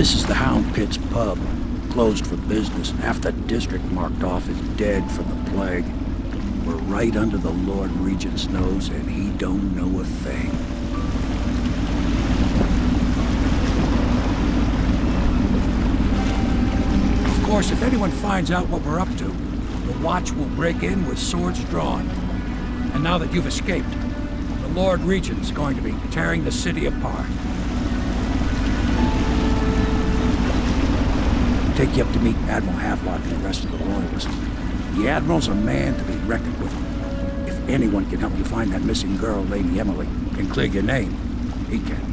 This is the Hound Pit's pub, closed for business. Half the district marked off as dead from the plague. We're right under the Lord Regent's nose, and he don't know a thing. Of course, if anyone finds out what we're up to, the Watch will break in with swords drawn. And now that you've escaped, the Lord Regent's going to be tearing the city apart. Take you up to meet Admiral Havelock and the rest of the Loyalists. The Admiral's a man to be reckoned with. If anyone can help you find that missing girl, Lady Emily, and clear your name, he can.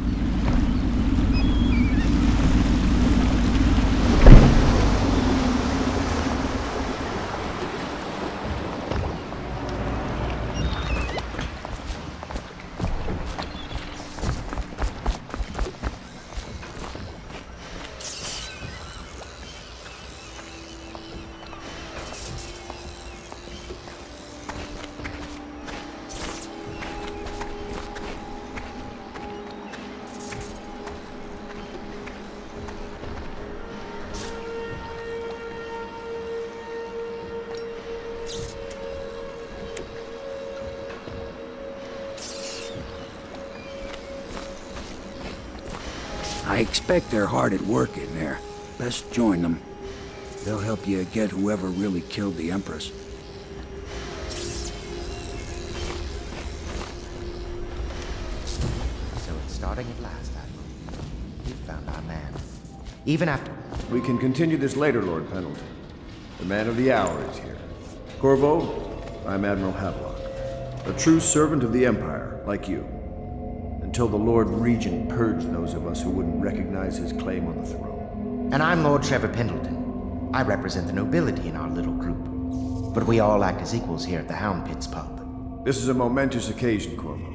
I expect they're hard at work in there. Best join them. They'll help you get whoever really killed the Empress. So it's starting at last, Admiral. You found our man. Even after... We can continue this later, Lord Pendleton. The man of the hour is here. Corvo, I'm Admiral Havelock. A true servant of the Empire, like you. Until the Lord Regent purged those of us who wouldn't recognize his claim on the throne. And I'm Lord Trevor Pendleton. I represent the nobility in our little group. But we all act as equals here at the Hound Pit's pub. This is a momentous occasion, Corvo.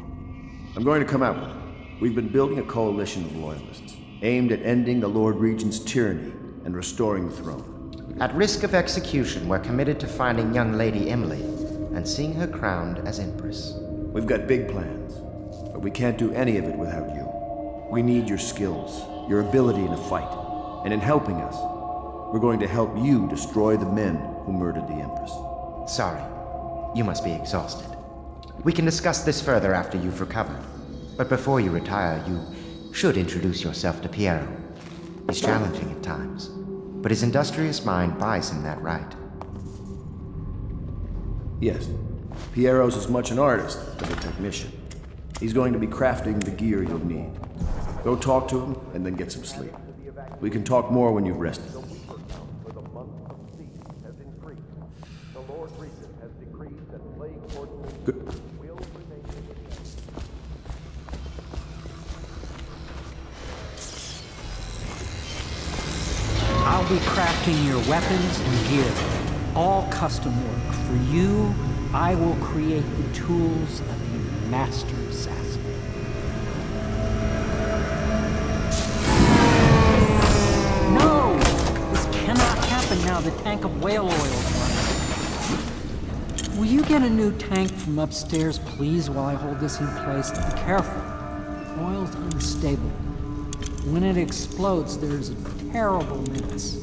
I'm going to come out with it. We've been building a coalition of loyalists, aimed at ending the Lord Regent's tyranny and restoring the throne. At risk of execution, we're committed to finding young Lady Emily and seeing her crowned as Empress. We've got big plans, but we can't do any of it without you. We need your skills, your ability in a fight, and in helping us, we're going to help you destroy the men who murdered the Empress. Sorry, you must be exhausted. We can discuss this further after you've recovered. But before you retire, you should introduce yourself to Piero. He's challenging at times, but his industrious mind buys him that right. Yes, Piero's as much an artist as a technician. He's going to be crafting the gear you'll need. Go talk to him, and then get some sleep. We can talk more when you've rested. Good. I'll be crafting your weapons and gear, all custom work. For you, I will create the tools of a master assassin. No! This cannot happen now. The tank of whale oil is running. Will you get a new tank from upstairs, please, while I hold this in place? Be careful. Oil's unstable. When it explodes, there's a terrible mess.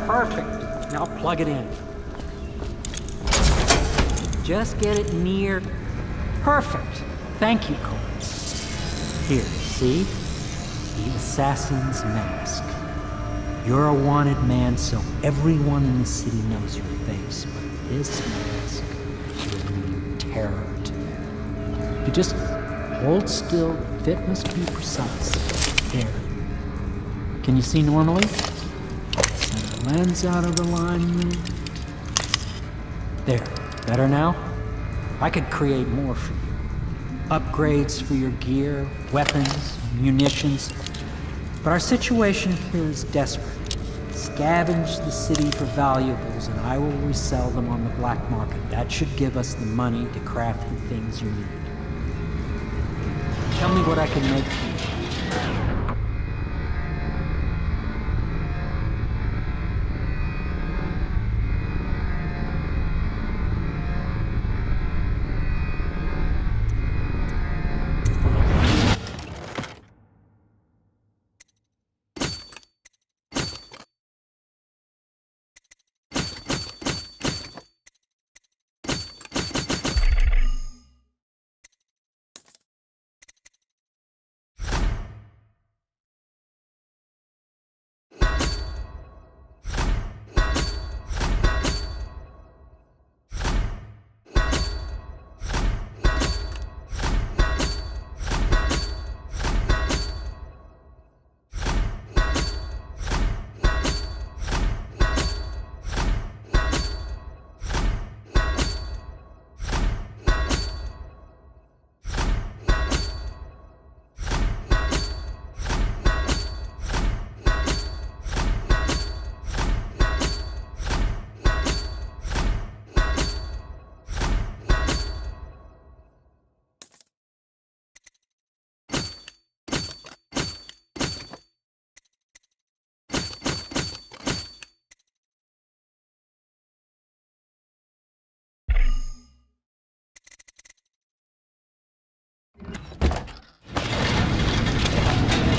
Perfect. Now plug it in. Just get it near. Perfect. Thank you, Cole. Here, see? The assassin's mask. You're a wanted man, so everyone in the city knows your face, but this mask will mean terror to them. If you just hold still, the fit must be precise. There. Can you see normally? Center lens out of alignment. There, better now? I could create more for you. Upgrades for your gear, weapons, munitions. But our situation here is desperate. Scavenge the city for valuables and I will resell them on the black market. That should give us the money to craft the things you need. Tell me what I can make for you.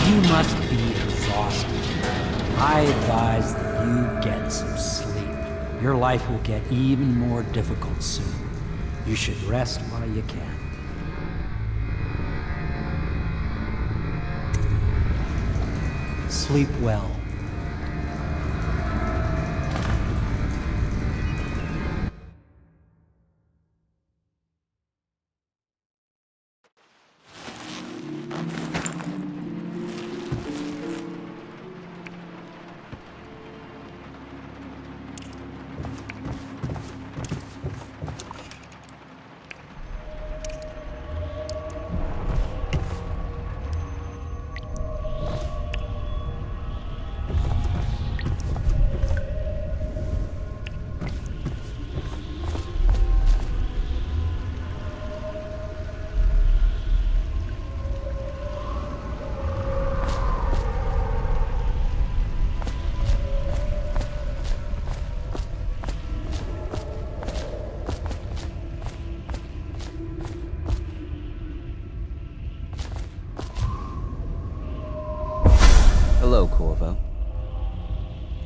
You must be exhausted. I advise that you get some sleep. Your life will get even more difficult soon. You should rest while you can. Sleep well. Hello, Corvo.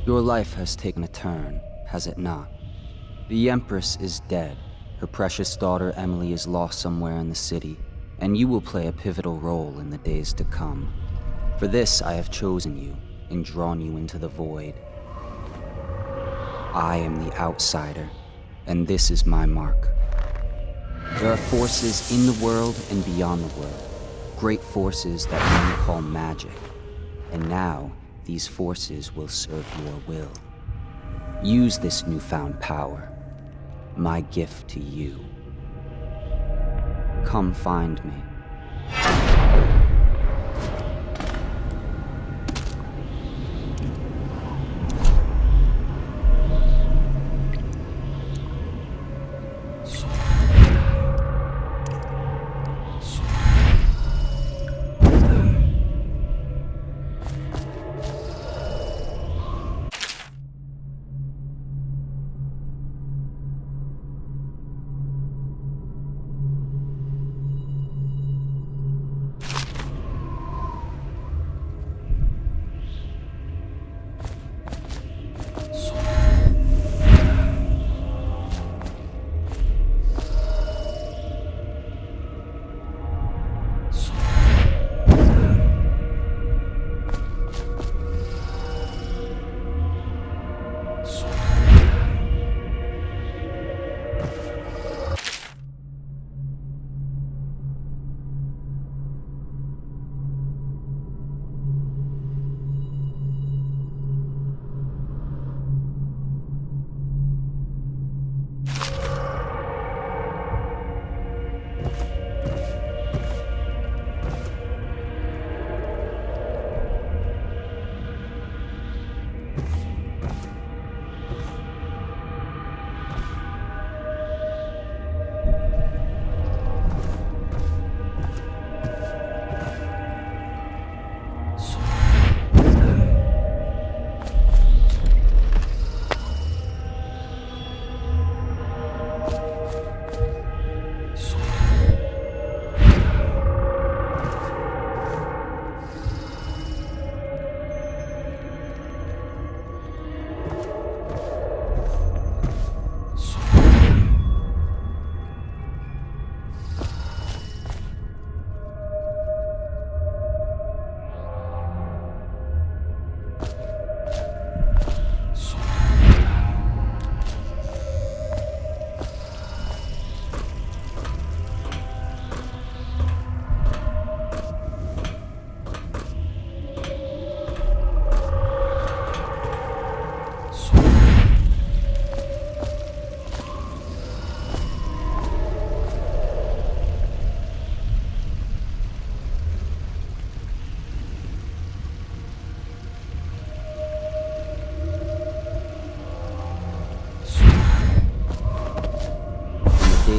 Your life has taken a turn, has it not? The Empress is dead. Her precious daughter Emily is lost somewhere in the city, and you will play a pivotal role in the days to come. For this, I have chosen you and drawn you into the void. I am the outsider, and this is my mark. There are forces in the world and beyond the world, great forces that men call magic. And now, these forces will serve your will. Use this newfound power, my gift to you. Come find me.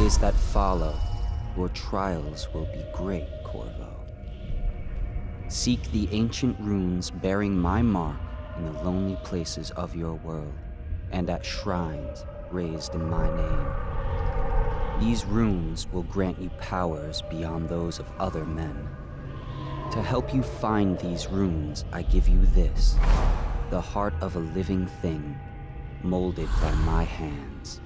days that follow, your trials will be great, Corvo. Seek the ancient runes bearing my mark in the lonely places of your world, and at shrines raised in my name. These runes will grant you powers beyond those of other men. To help you find these runes, I give you this, the heart of a living thing, molded by my hands.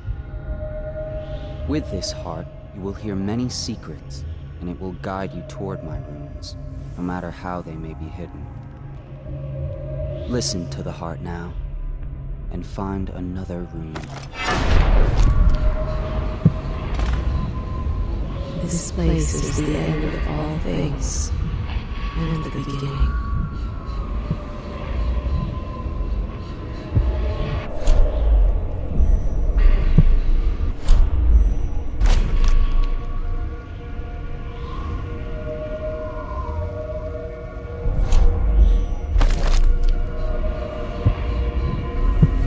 With this heart, you will hear many secrets, and it will guide you toward my runes, no matter how they may be hidden. Listen to the heart now, and find another rune. This place is the end of all things, and the beginning.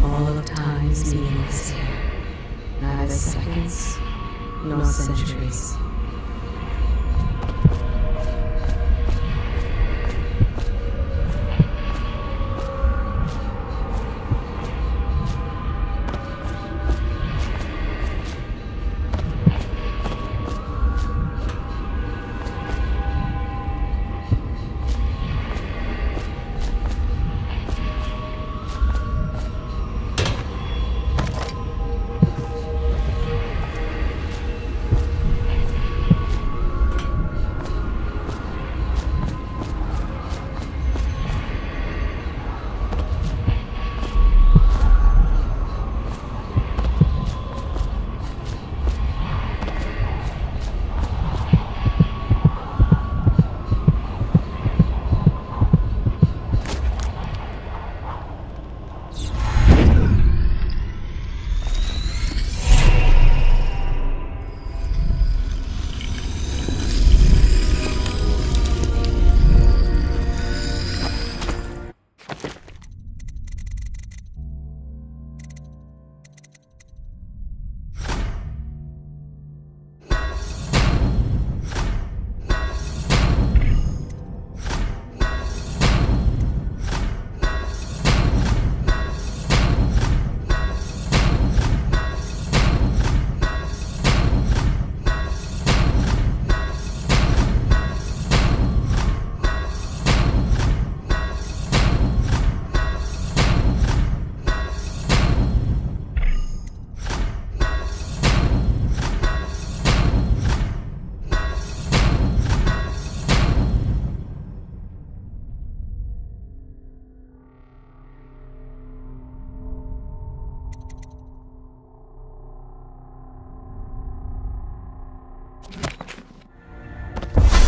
All of time is meaningless here. Neither seconds, nor centuries.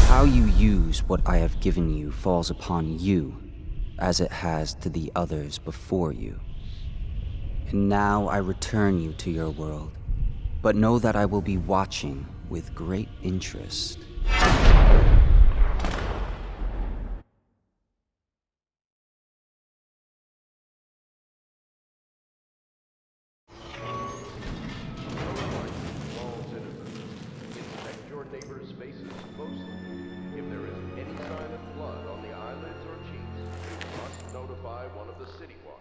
How you use what I have given you falls upon you, as it has to the others before you. And now I return you to your world, but know that I will be watching with great interest. All citizens, inspect your neighbors' faces closely. If there is any sign of blood on the eyelids or cheeks, you must notify one of the city watch.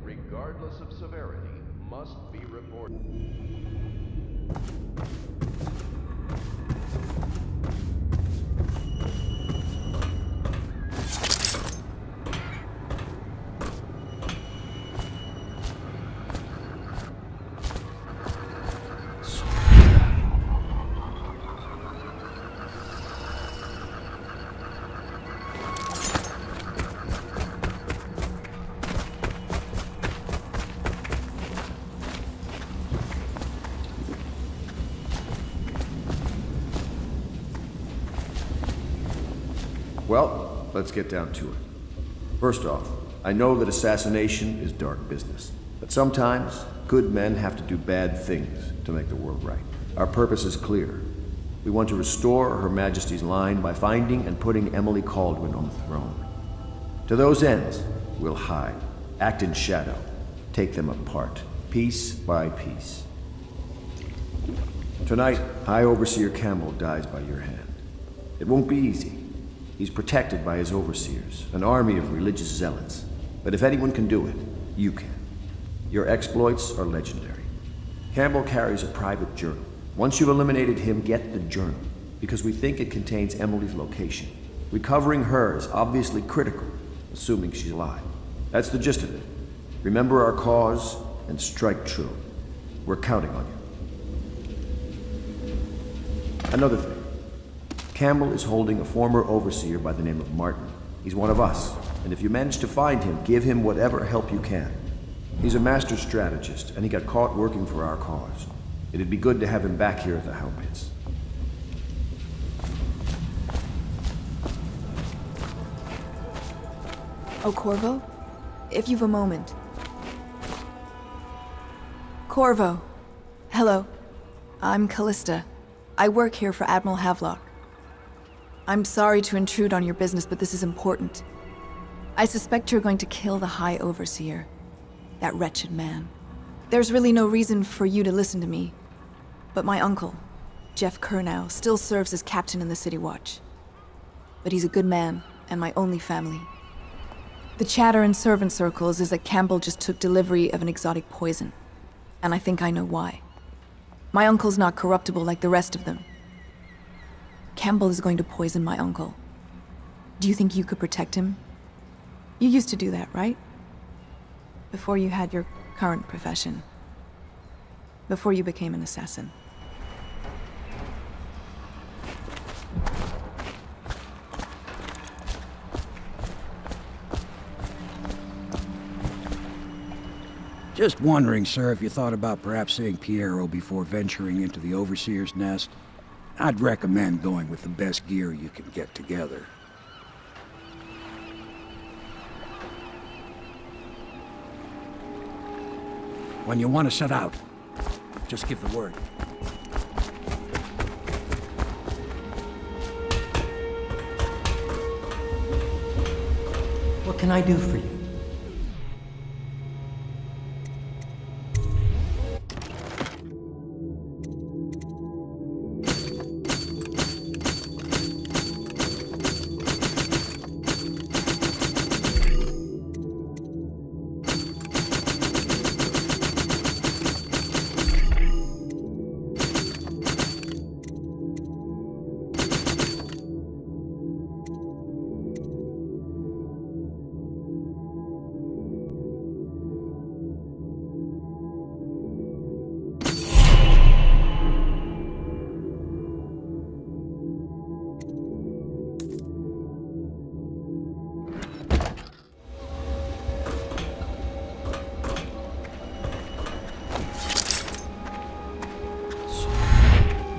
Regardless of severity, must be reported. let's get down to it. First off, I know that assassination is dark business, but sometimes good men have to do bad things to make the world right. Our purpose is clear. We want to restore Her Majesty's line by finding and putting Emily Kaldwin on the throne. To those ends, we'll hide, act in shadow, take them apart, piece by piece. Tonight, High Overseer Campbell dies by your hand. It won't be easy. He's protected by his overseers, an army of religious zealots. But if anyone can do it, you can. Your exploits are legendary. Campbell carries a private journal. Once you've eliminated him, get the journal, because we think it contains Emily's location. Recovering her is obviously critical, assuming she's alive. That's the gist of it. Remember our cause and strike true. We're counting on you. Another thing. Campbell is holding a former overseer by the name of Martin. He's one of us, and if you manage to find him, give him whatever help you can. He's a master strategist, and he got caught working for our cause. It'd be good to have him back here at the Hell Pits. Oh, Corvo? If you've a moment. Corvo. Hello. I'm Callista. I work here for Admiral Havelock. I'm sorry to intrude on your business, but this is important. I suspect you're going to kill the High Overseer. That wretched man. There's really no reason for you to listen to me. But my uncle, Jeff Kernow, still serves as captain in the City Watch. But he's a good man, and my only family. The chatter in servant circles is that Campbell just took delivery of an exotic poison. And I think I know why. My uncle's not corruptible like the rest of them. Campbell is going to poison my uncle. Do you think you could protect him? You used to do that, right? Before you had your current profession. Before you became an assassin. Just wondering, sir, if you thought about perhaps seeing Piero before venturing into the Overseer's nest. I'd recommend going with the best gear you can get together. When you want to set out, just give the word. What can I do for you?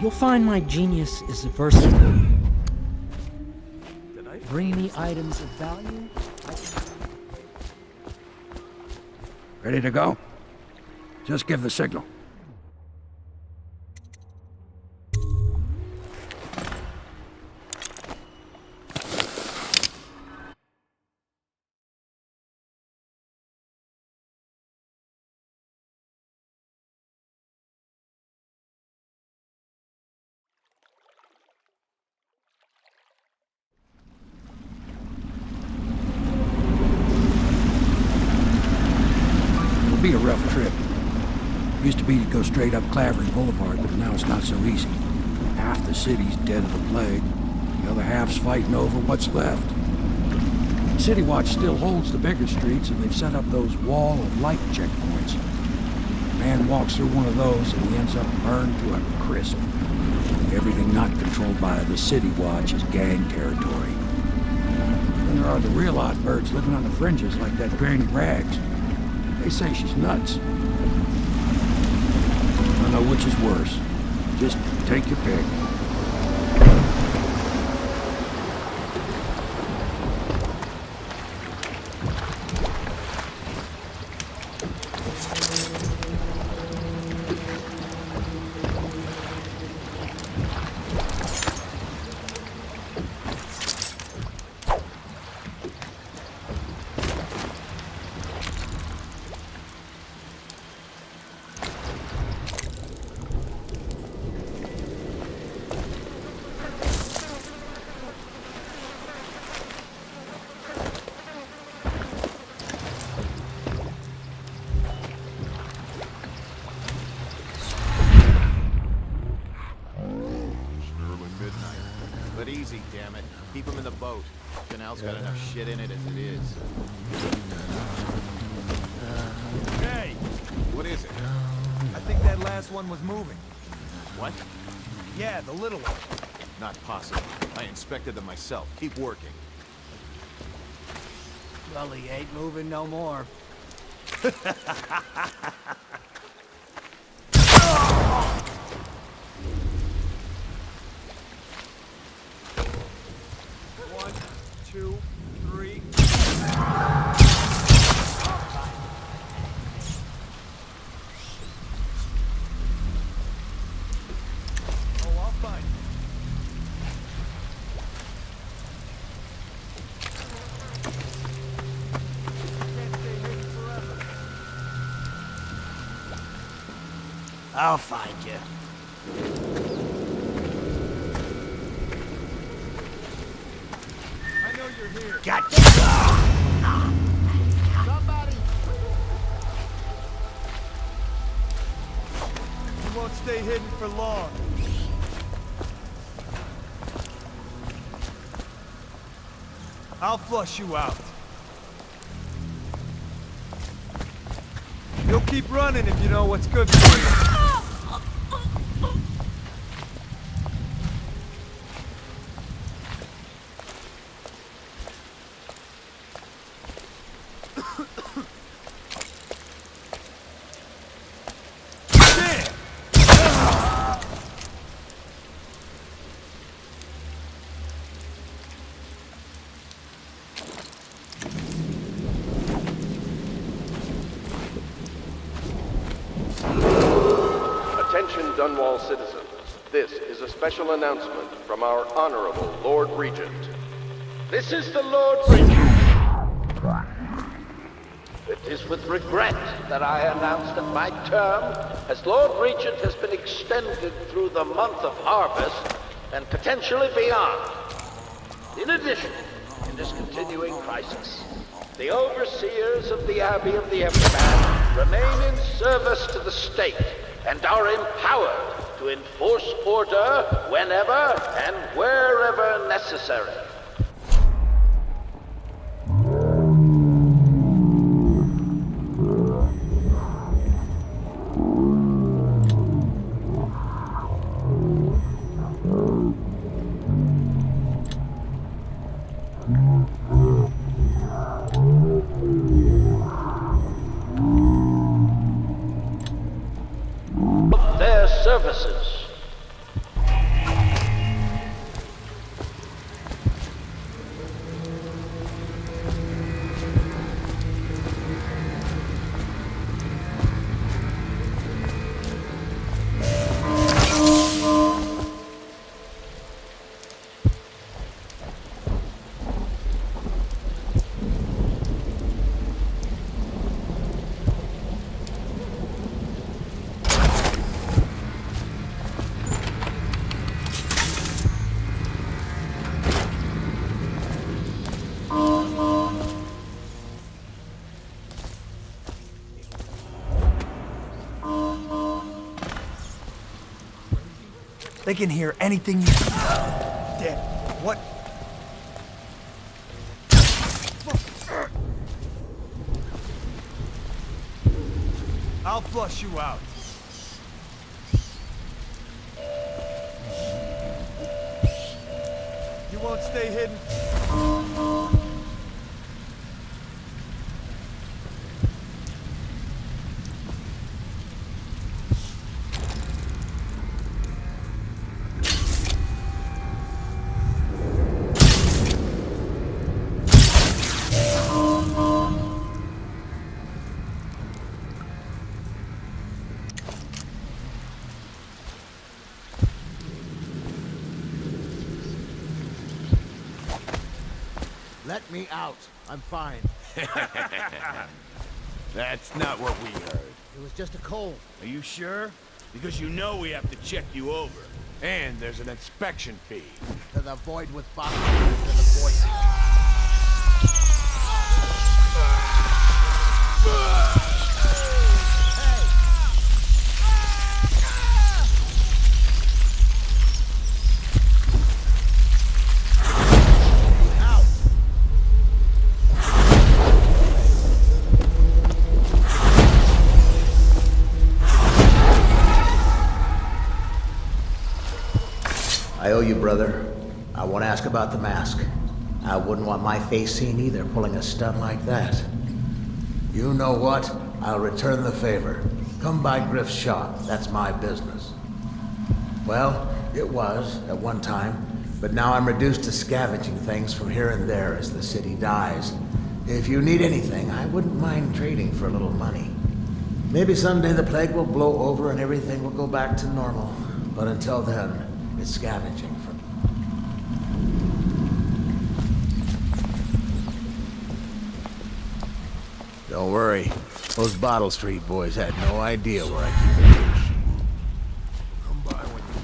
You'll find my genius is versatile. Bring me items of value. Ready to go? Just give the signal. Be a rough trip. Used to be to go straight up Clavering Boulevard, but now it's not so easy. Half the city's dead of the plague. The other half's fighting over what's left. City Watch still holds the bigger streets, and they've set up those wall of light checkpoints. A man walks through one of those, and he ends up burned to a crisp. Everything not controlled by the City Watch is gang territory. Then there are the real odd birds living on the fringes like that Granny Rags. They say she's nuts. I don't know which is worse. Just take your pick. canal's got enough shit in it as it is. Hey! What is it? I think that last one was moving. What? Yeah, the little one. Not possible. I inspected them myself. Keep working. Well, he ain't moving no more. One, two, three. Oh, I'll find it. Can't stay hidden forever. I'll find you. I know you're here. Gotcha! Somebody! You won't stay hidden for long. I'll flush you out. You'll keep running if you know what's good for you. Attention Dunwall citizens. This is a special announcement from our Honorable Lord Regent. This is the Lord Regent. It is with regret that I announce that my term as Lord Regent has been extended through the month of harvest and potentially beyond. In addition, in this continuing crisis, the overseers of the Abbey of the Everman remain in service to the state and are empowered to enforce order whenever and wherever necessary. Their services. They can hear anything you say. Damn. What? I'll flush you out. You won't stay hidden. Let me out. I'm fine. That's not what we heard. It was just a cold. Are you sure? Because you know we have to check you over. And there's an inspection fee. To the void with boxes, to the void. know you, brother. I won't ask about the mask. I wouldn't want my face seen either, pulling a stunt like that. You know what? I'll return the favor. Come by Griff's shop. That's my business. Well, it was, at one time, but now I'm reduced to scavenging things from here and there as the city dies. If you need anything, I wouldn't mind trading for a little money. Maybe someday the plague will blow over and everything will go back to normal. But until then, it's scavenging for... Don't worry. Those Bottle Street boys had no idea where I keep it. Come by when you can.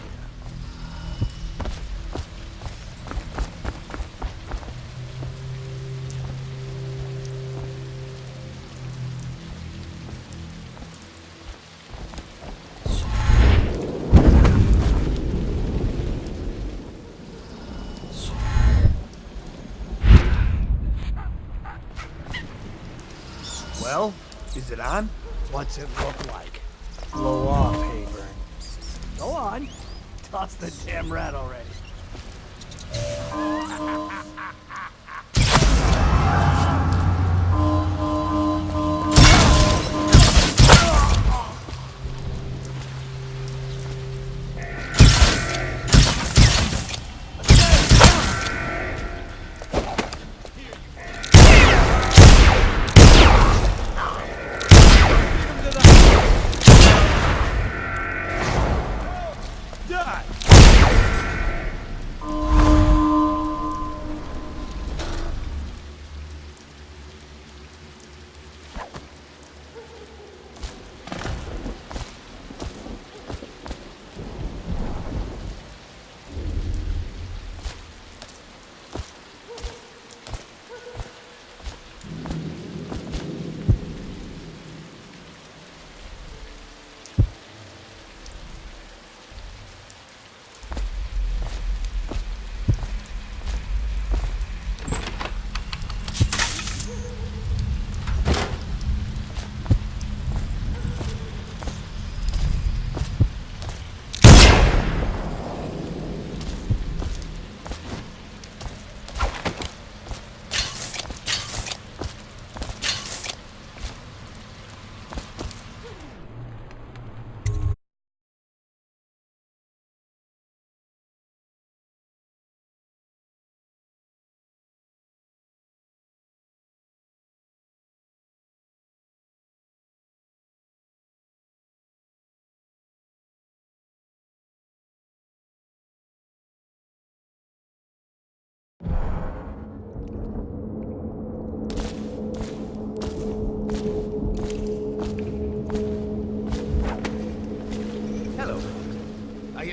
Well, is it on? What's it look like? Blow off, Hayburn. Go on. Toss the damn rat already.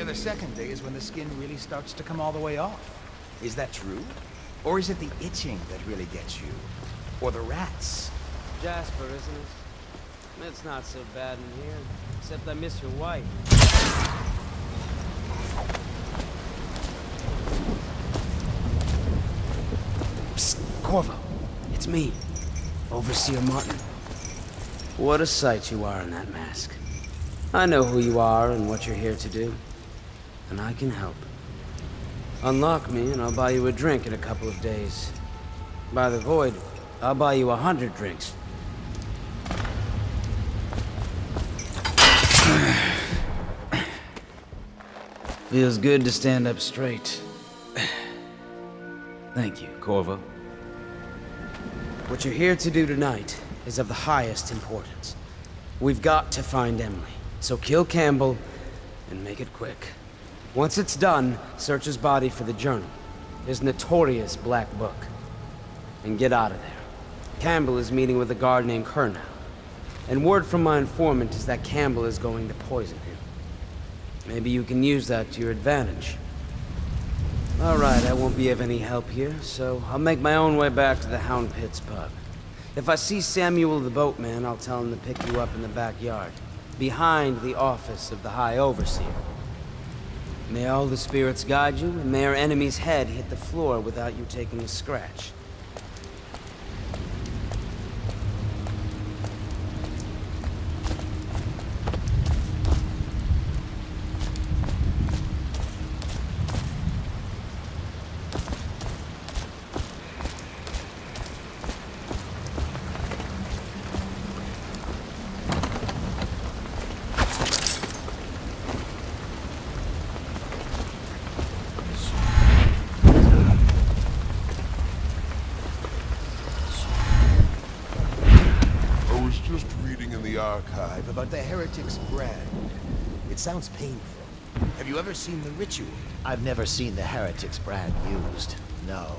The second day is when the skin really starts to come all the way off. Is that true? Or is it the itching that really gets you? Or the rats? Jasper, isn't it? It's not so bad in here, except I miss your wife. Psst, Corvo. It's me, Overseer Martin. What a sight you are in that mask. I know who you are and what you're here to do. And I can help. Unlock me and I'll buy you a drink in a couple of days. By the Void, I'll buy you 100 drinks. Feels good to stand up straight. Thank you, Corvo. What you're here to do tonight is of the highest importance. We've got to find Emily, so kill Campbell and make it quick. Once it's done, search his body for the journal, his notorious black book, and get out of there. Campbell is meeting with a guard named Kernow, and word from my informant is that Campbell is going to poison him. Maybe you can use that to your advantage. All right, I won't be of any help here, so I'll make my own way back to the Hound Pits pub. If I see Samuel the boatman, I'll tell him to pick you up in the backyard, behind the office of the High Overseer. May all the spirits guide you, and may our enemy's head hit the floor without you taking a scratch. was just reading in the archive about the heretic's brand. It sounds painful. Have you ever seen the ritual? I've never seen the heretic's brand used. No,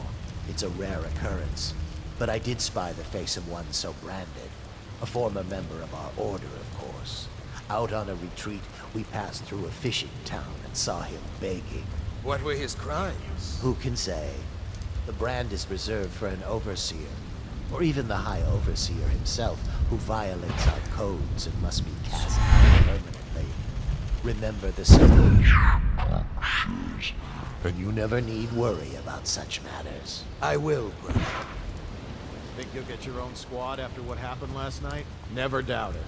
it's a rare occurrence. But I did spy the face of one so branded. A former member of our order, of course. Out on a retreat, we passed through a fishing town and saw him begging. What were his crimes? Who can say? The brand is reserved for an overseer, or even the High Overseer himself, who violates our codes and must be cast out permanently. Remember the saying, and you never need worry about such matters. I will, brother. Think you'll get your own squad after what happened last night? Never doubt it.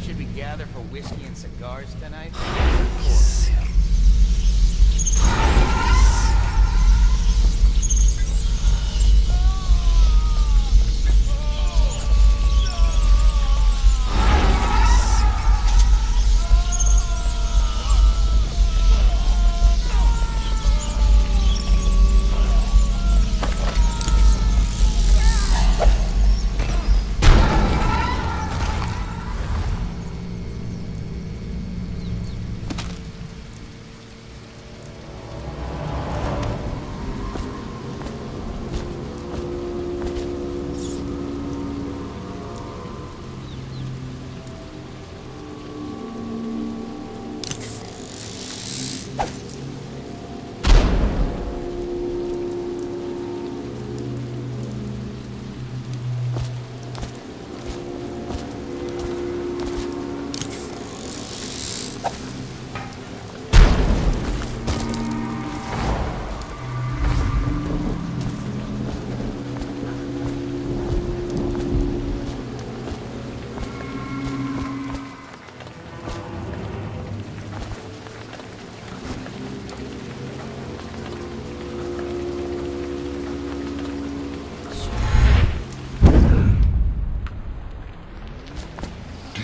Should we gather for whiskey and cigars tonight?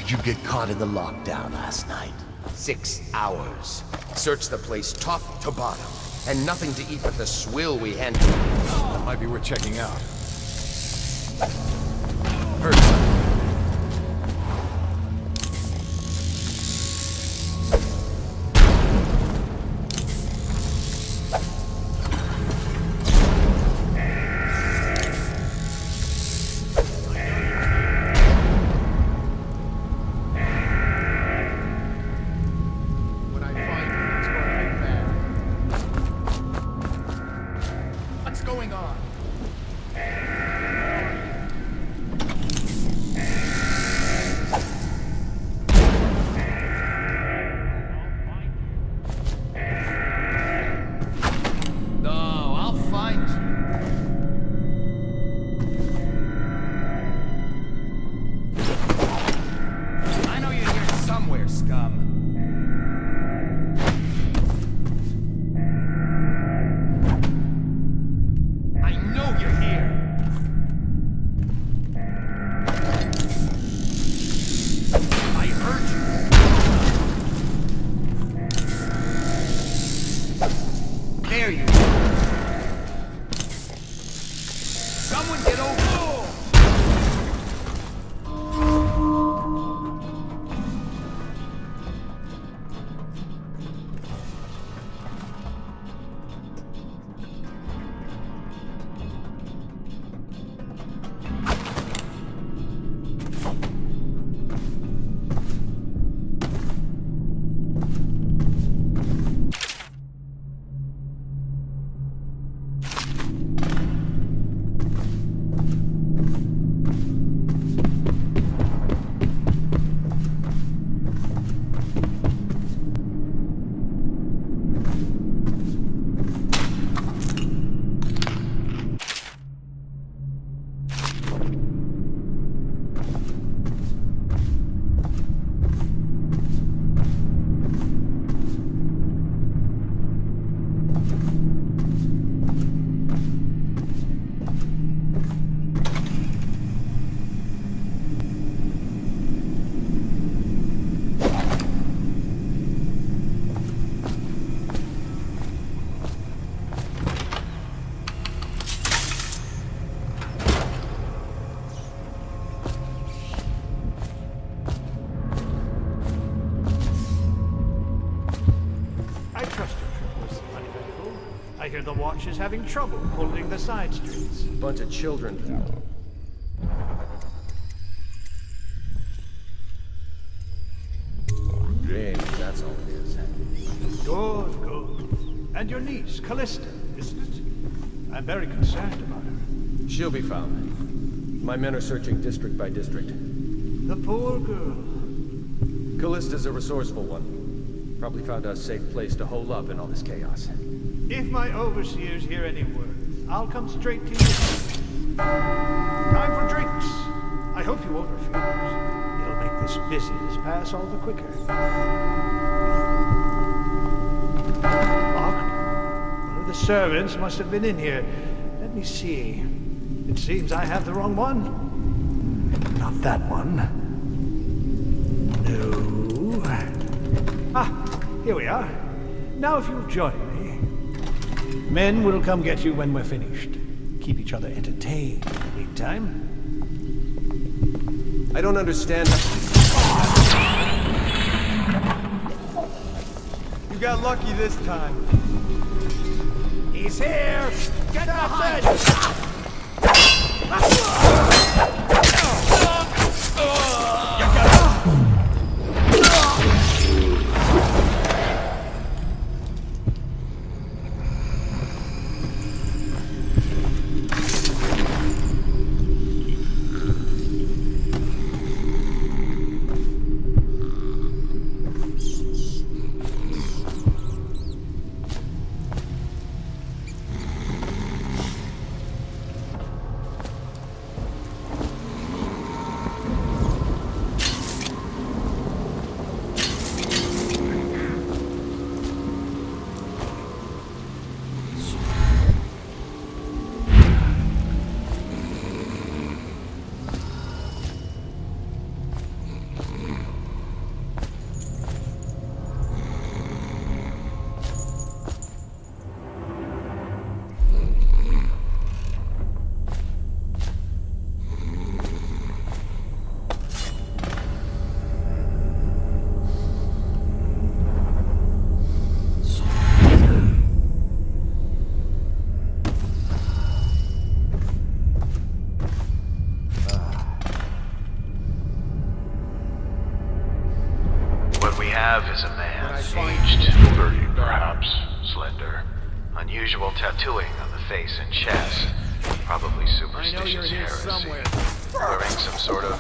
Did you get caught in the lockdown last night? 6 hours. Searched the place top to bottom. And nothing to eat but the swill we handed. That might be worth checking out. Heard something. Someone get over! I hear the Watch is having trouble holding the side streets. Bunch of children. James, that's all it is. Good, good. And your niece, Callista, isn't it? I'm very concerned about her. She'll be found. My men are searching district by district. The poor girl. Callista's a resourceful one. Probably found a safe place to hole up in all this chaos. If my overseers hear any word, I'll come straight to you. Time for drinks. I hope you won't refuse. It'll make this business pass all the quicker. Locked? One of the servants must have been in here. Let me see. It seems I have the wrong one. Not that one. No. Ah, here we are. Now if you'll join me. Men will come get you when we're finished. Keep each other entertained in the meantime. I don't understand. You got lucky this time. He's here! Get outside! Is a man, aged 30 perhaps, slender, unusual tattooing on the face and chest, probably superstitious heresy, wearing some sort of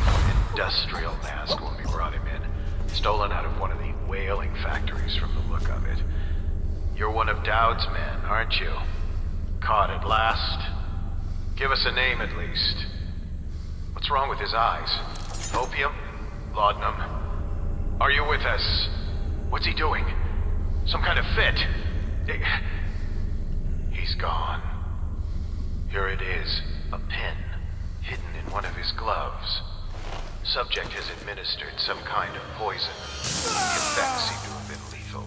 industrial mask when we brought him in, stolen out of one of the whaling factories from the look of it. You're one of Dowd's men, aren't you? Caught at last? Give us a name at least. What's wrong with his eyes? Opium? Laudanum? Are you with us? What's he doing? Some kind of fit? He's gone. Here it is, a pin, hidden in one of his gloves. Subject has administered some kind of poison. The effects seem to have been lethal.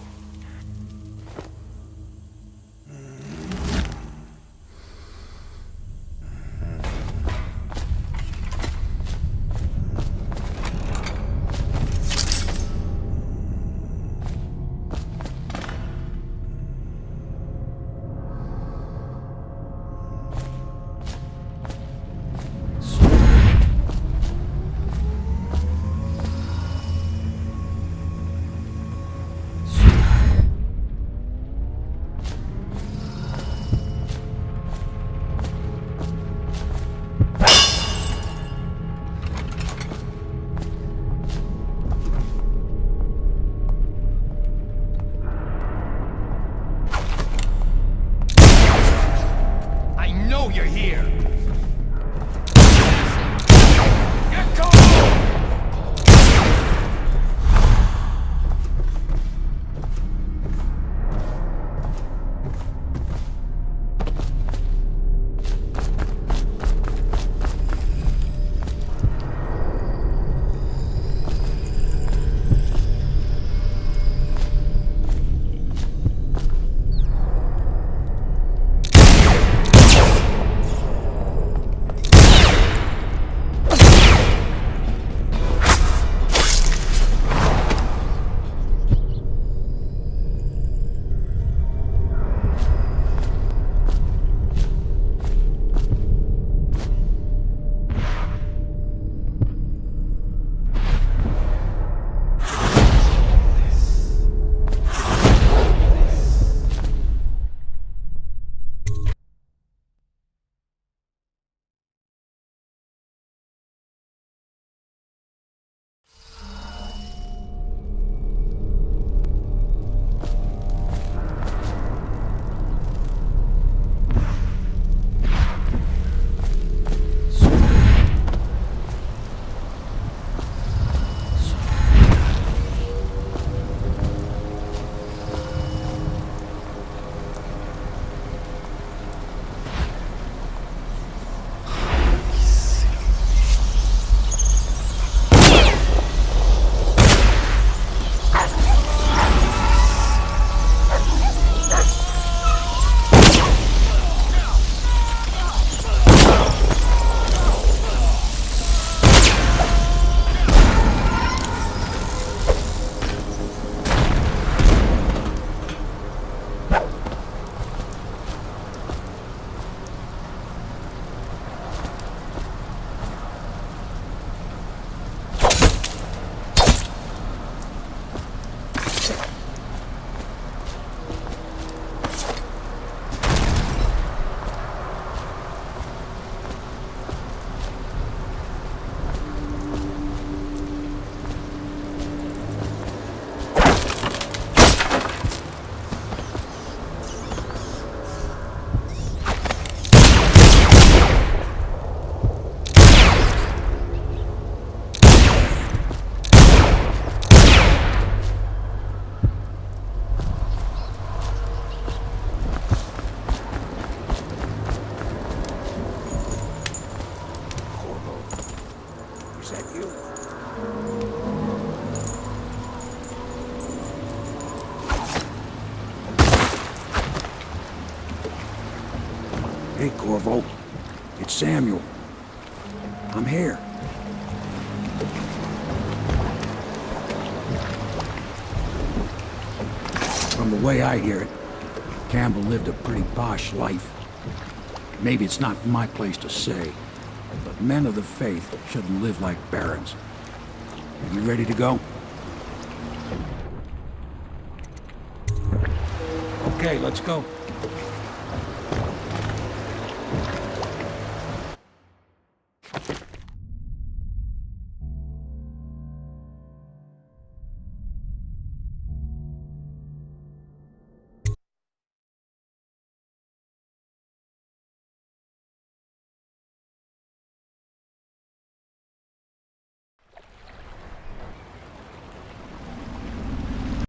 Samuel. I'm here. From the way I hear it, Campbell lived a pretty posh life. Maybe it's not my place to say, but men of the faith shouldn't live like barons. Are you ready to go? Okay, let's go.